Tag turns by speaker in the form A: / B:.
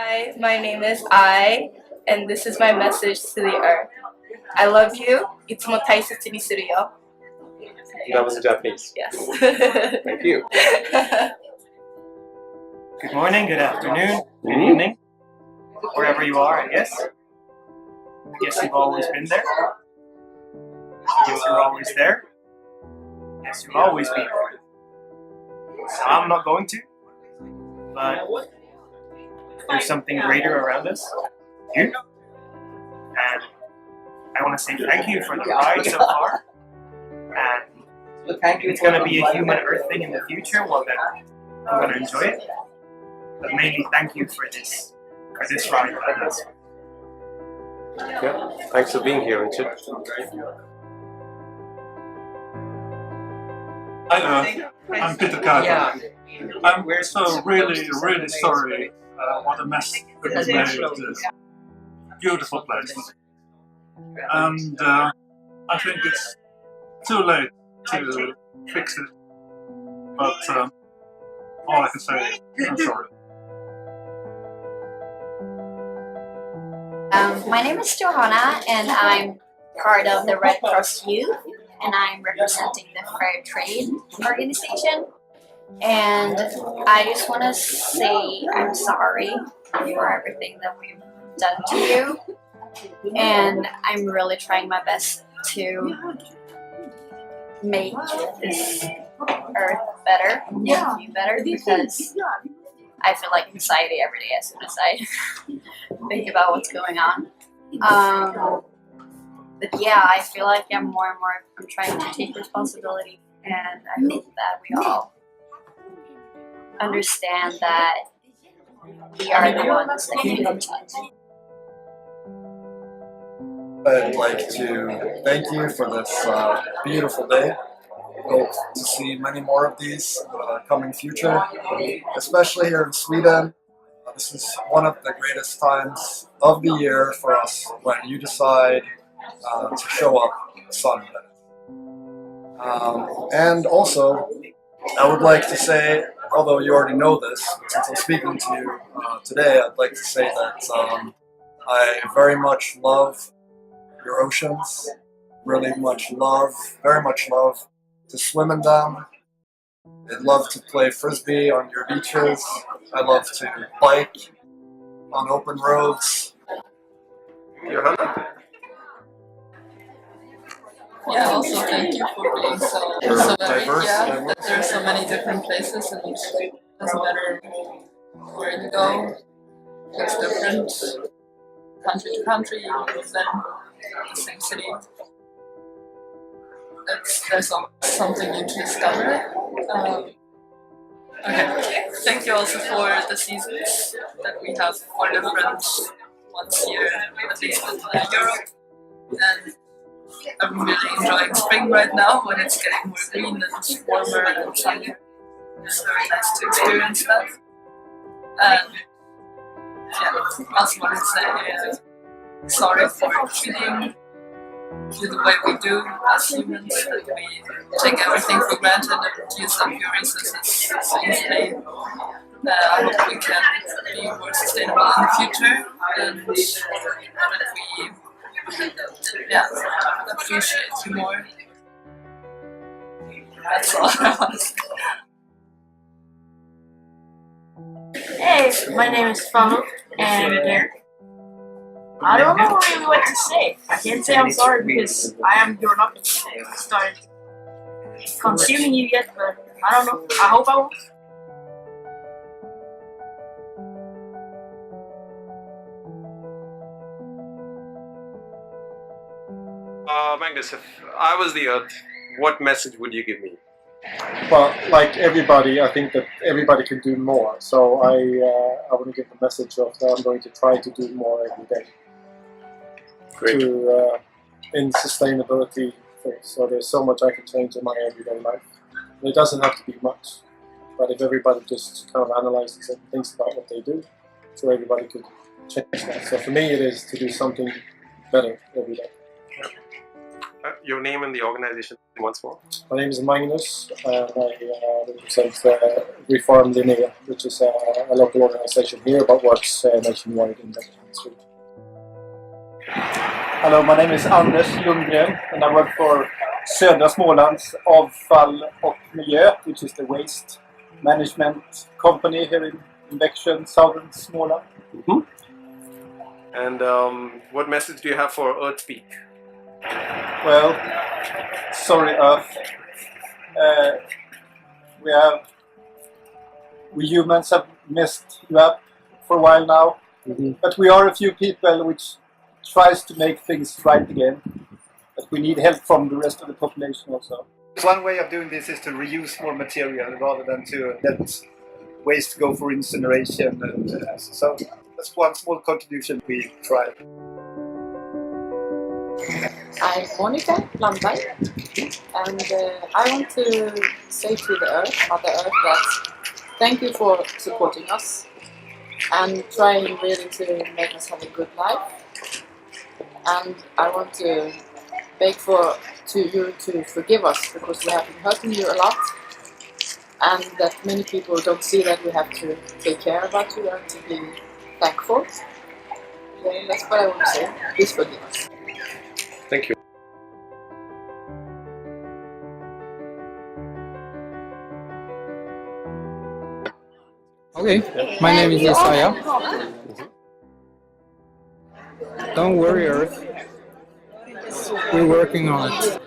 A: Hi, my name is and this is my message to the earth. I love you. いつも大切にするよ.
B: That was in Japanese.
A: Yes.
B: Thank you.
C: Good morning, good afternoon, good evening, wherever you are, I guess. I guess you've always been there. I guess you're always there. I guess you'll always be there. So I'm not going to, but there's something greater around us, you. And I want to say thank you for the ride so far. And it's going to be a human Earth thing in the future. Well, then I'm going to enjoy it. But mainly thank you for this ride.
B: Yeah, thanks for being here, Richard.
D: Hi, I'm Peiter. I'm so really sorry what a mess that we made of this beautiful place. And I think it's too late to fix it. But all I can say is I'm sorry.
E: My name is Johanna, and I'm part of the Red Cross Youth, and I'm representing the Fair Trade organization. And I just want to say I'm sorry for everything that we've done to you, and I'm really trying my best to make this earth better, make you better, because I feel like anxiety every day as soon as I think about what's going on. But yeah, I feel like I'm trying to take responsibility, and I hope that we all understand that we are the ones that can change.
F: I'd like to thank you for this beautiful day. Hope to see many more of these coming future, especially here in Sweden. This is one of the greatest times of the year for us when you decide to show up Sunday. And also, I would like to say, although you already know this, since I'm speaking to you today, I'd like to say that I very much love your oceans, very much love to swim in them. I'd love to play frisbee on your beaches. I love to bike on open roads.
B: Johanna?
G: Yeah, also thank you for being so varied. Yeah, that there are so many different places, and it doesn't matter where you go, it's different country to country, you live in the same city. There's always something new to discover. Okay, thank you also for the seasons that we have 4 different ones here, at least in Europe. And I'm really enjoying spring right now when it's getting more green and warmer and sunny. It's very nice to experience that. And yeah, I also want to say sorry for treating you the way we do as humans, that we take everything for granted and use up your resources so easily. I hope we can be more sustainable in the future, and that we appreciate you more. That's all I want to say.
H: Hey, my name is Fallou, and I don't know really what to say. I can't say I'm sorry because I haven't grown up to start consuming you yet, but I don't know. I hope I won't.
B: Magnus, if I was the Earth, what message would you give me?
I: Well, like everybody, I think that everybody can do more. So I want to give the message of that I'm going to try to do more every day.
B: Great.
I: In sustainability things. So there's so much I can change in my everyday life. And it doesn't have to be much, but if everybody just kind of analyzes and thinks about what they do, so everybody could change that. So for me, it is to do something better every day.
B: Your name and the organization once more.
I: My name is Magnus, and I represent Reform Linné, which is a local organization here but works nationwide in Sweden.
J: Hello, my name is Anders Lundgren and I work for Södra Smålands Avfall och Miljö, which is the waste management company here in Växjö, southern Småland.
B: And what message do you have for Earthweek?
J: Well, sorry Earth. We humans have messed you up for a while now, but we are a few people which tries to make things right again. But we need help from the rest of the population also.
K: One way of doing this is to reuse more material rather than to let waste go for incineration. And, so that's one small contribution we tried.
L: I'm Monica Landberg, and I want to say to the Earth, Mother Earth, that thank you for supporting us and trying really to make us have a good life. And I want to beg you to forgive us because we have been hurting you a lot, and that many people don't see that we have to take care about you and to be thankful. Yeah, that's what I want to say. Please forgive us.
B: Thank you.
M: Okay, my name is Isaiah. Don't worry, Earth. We're working on it.